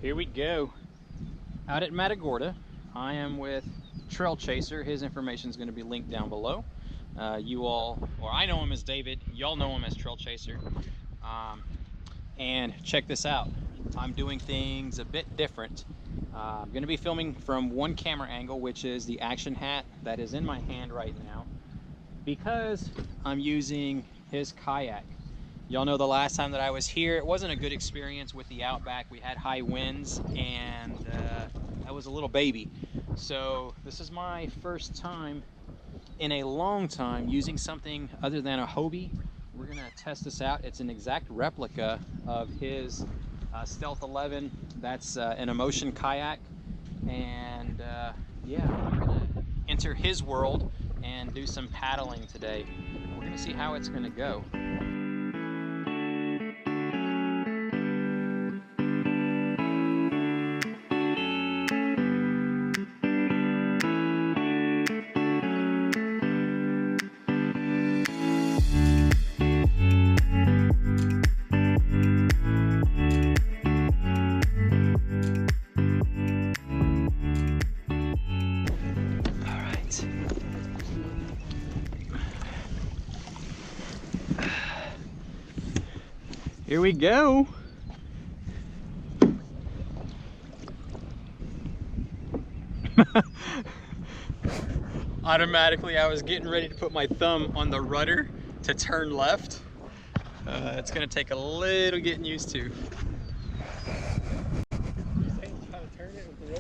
Here we go. Out at Matagorda, I am with TrailChaser. His information is going to be linked down below. You all, or I know him as David, y'all know him as TrailChaser. And check this out. I'm doing things a bit different. I'm going to be filming from one camera angle, which is the action hat that is in my hand right now, because I'm using his kayak. Y'all know the last time that I was here, it wasn't a good experience with the Outback. We had high winds and I was a little baby. So this is my first time in a long time using something other than a Hobie. We're gonna test this out. It's an exact replica of his Stealth 11. That's an Emotion kayak. And yeah, I'm gonna enter his world and do some paddling today. We're gonna see how it's gonna go. Here we go. Automatically, I was getting ready to put my thumb on the rudder to turn left. It's gonna take a little getting used to.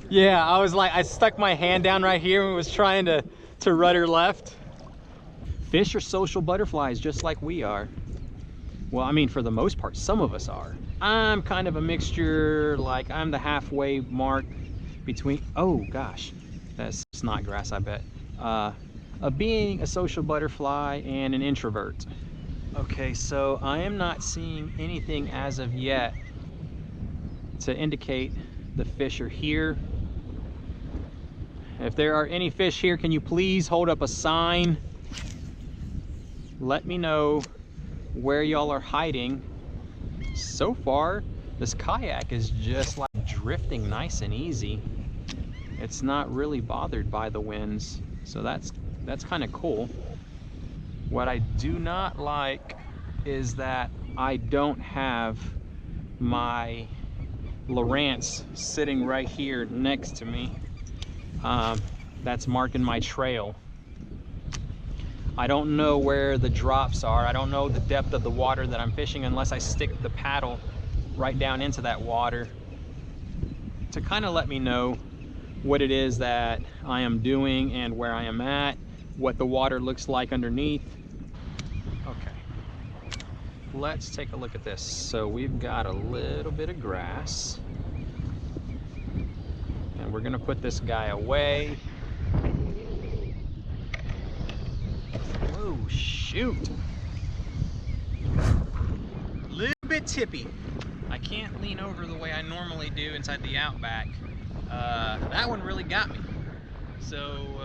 Yeah, I was like, I stuck my hand down right here and was trying to rudder left. Fish are social butterflies just like we are. Well, I mean, for the most part, some of us are. I'm kind of a mixture, like I'm the halfway mark between, oh gosh, that's snot grass, I bet. Of being a social butterfly and an introvert. Okay, so I am not seeing anything as of yet to indicate the fish are here. If there are any fish here, can you please hold up a sign? Let me know where y'all are hiding. So far, this kayak is just like drifting nice and easy. It's not really bothered by the winds, so that's kind of cool. What I do not like is that I don't have my Lowrance sitting right here next to me. That's marking my trail. I don't know where the drops are. I don't know the depth of the water that I'm fishing unless I stick the paddle right down into that water to kind of let me know what it is that I am doing and where I am at, what the water looks like underneath. Okay, let's take a look at this. So we've got a little bit of grass and we're gonna put this guy away. Oh shoot, a little bit tippy. I can't lean over the way I normally do inside the Outback. That one really got me. So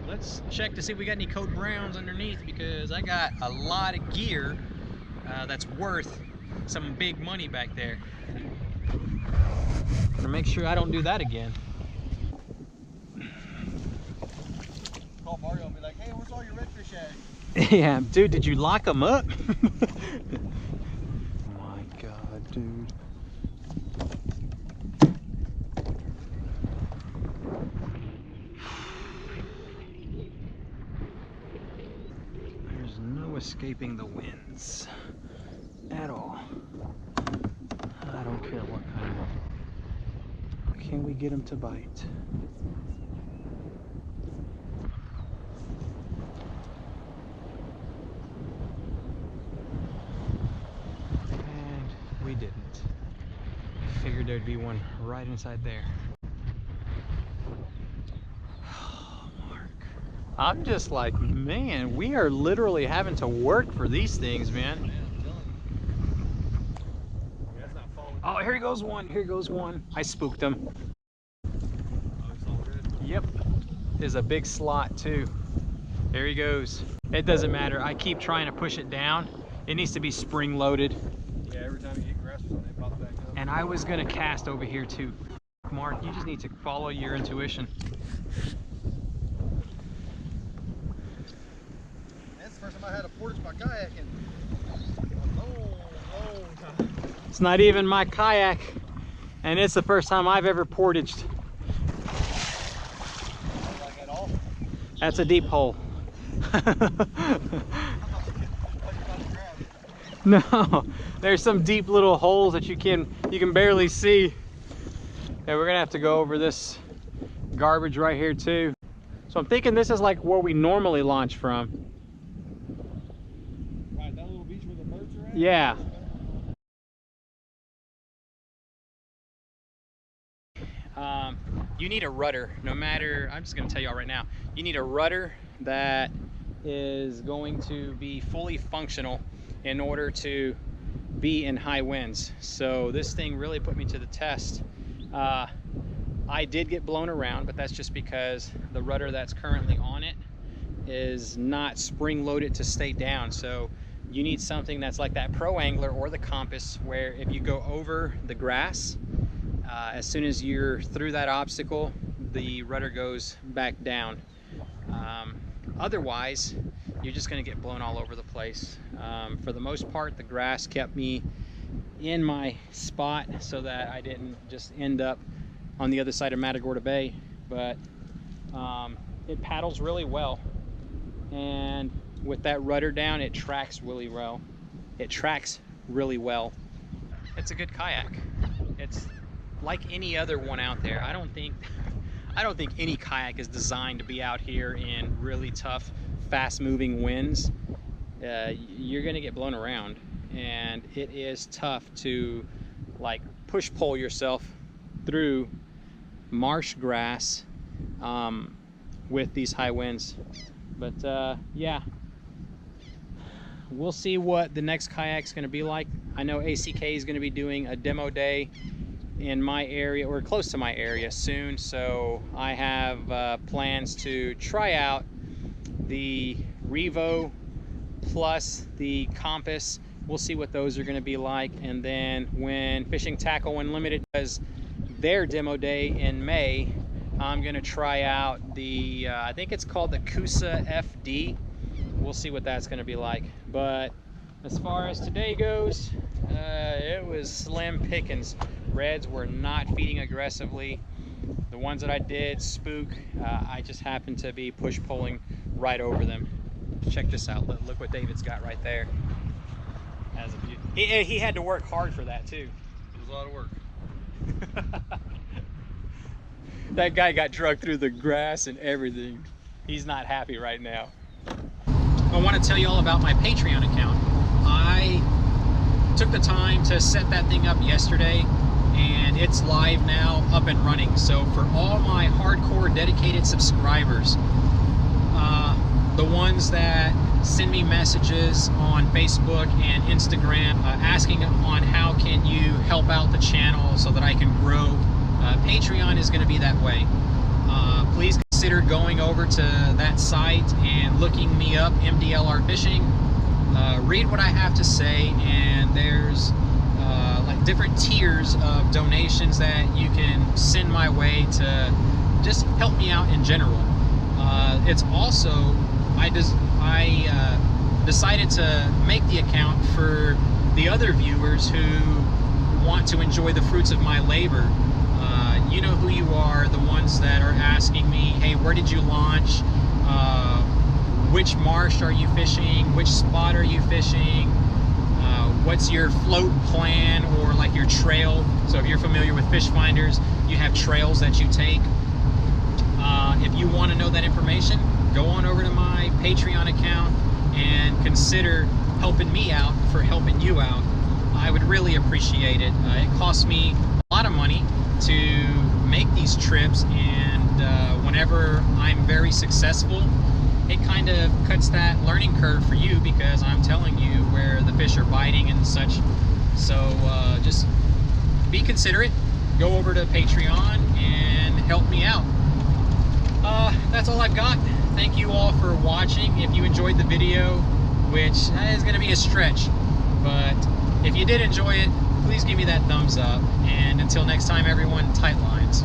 let's check to see if we got any code browns underneath, because I got a lot of gear that's worth some big money back there. I'm gonna make sure I don't do that again. Call Mario and be like, hey, where's all your redfish at? Yeah, dude, did you lock them up? My God, dude. There's no escaping the winds at all. I don't care what kind of. Can we get them to bite? We didn't. Figured there'd be one right inside there. Oh, Mark. I'm just like, man, we are literally having to work for these things, man. Oh, here goes one. Here goes one. I spooked him. Yep. There's a big slot too. There he goes. It doesn't matter. I keep trying to push it down. It needs to be spring loaded. Yeah, every time you eat grass, they pop back up. And I was gonna cast over here too. Mark, you just need to follow your intuition. That's the first time I had to portage my kayak in a long time. It's not even my kayak, and it's the first time I've ever portaged. Like at all? That's a deep hole. No, there's some deep little holes that you can barely see. And we're gonna have to go over this garbage right here too. So I'm thinking this is like where we normally launch from. Right, that little beach where the birds are at? Yeah. You need a rudder, no matter, I'm just gonna tell y'all right now, you need a rudder that is going to be fully functional in order to be in high winds. So this thing really put me to the test. I did get blown around, but that's just because the rudder that's currently on it is not spring loaded to stay down. So you need something that's like that Pro Angler or the Compass, where if you go over the grass, as soon as you're through that obstacle, the rudder goes back down. Otherwise, you're just going to get blown all over the place. For the most part, the grass kept me in my spot so that I didn't just end up on the other side of Matagorda Bay. But it paddles really well, and with that rudder down, it tracks really well. It's a good kayak. It's like any other one out there. I don't think any kayak is designed to be out here in really tough, fast-moving winds. You're gonna get blown around, and it is tough to like push-pull yourself through marsh grass with these high winds. But yeah, we'll see what the next kayak's gonna be like. I know ACK is gonna be doing a demo day in my area, or close to my area soon, so I have plans to try out the Revo plus the Compass. We'll see what those are going to be like. And then when Fishing Tackle Unlimited does their demo day in May, I'm going to try out the I think it's called the Kusa FD. We'll see what that's going to be like. But as far as today goes, it was slim pickings. Reds were not feeding aggressively. The ones that I did spook, I just happened to be push-pulling right over them. Check this out. Look what David's got right there. As a beauty. He had to work hard for that too. It was a lot of work. That guy got dragged through the grass and everything. He's not happy right now. I want to tell you all about my Patreon account. I took the time to set that thing up yesterday, and it's live now, up and running. So for all my hardcore dedicated subscribers, the ones that send me messages on Facebook and Instagram asking on how can you help out the channel so that I can grow, Patreon is going to be that way. Please consider going over to that site and looking me up, MDLR Fishing. Read what I have to say, and there's like different tiers of donations that you can send my way to just help me out in general. It's also, I decided to make the account for the other viewers who want to enjoy the fruits of my labor. You know who you are, the ones that are asking me, hey, where did you launch? Which marsh are you fishing? Which spot are you fishing? What's your float plan, or like your trail? So if you're familiar with fish finders, you have trails that you take. If you want to know that information, go on over to my Patreon account and consider helping me out for helping you out. I would really appreciate it. It costs me a lot of money to make these trips, and whenever I'm very successful, it kind of cuts that learning curve for you, because I'm telling you where the fish are biting and such. So just be considerate, go over to Patreon and help me out. That's all I've got. Thank you all for watching. If you enjoyed the video, which is going to be a stretch, but if you did enjoy it, please give me that thumbs up. And until next time, everyone, tight lines.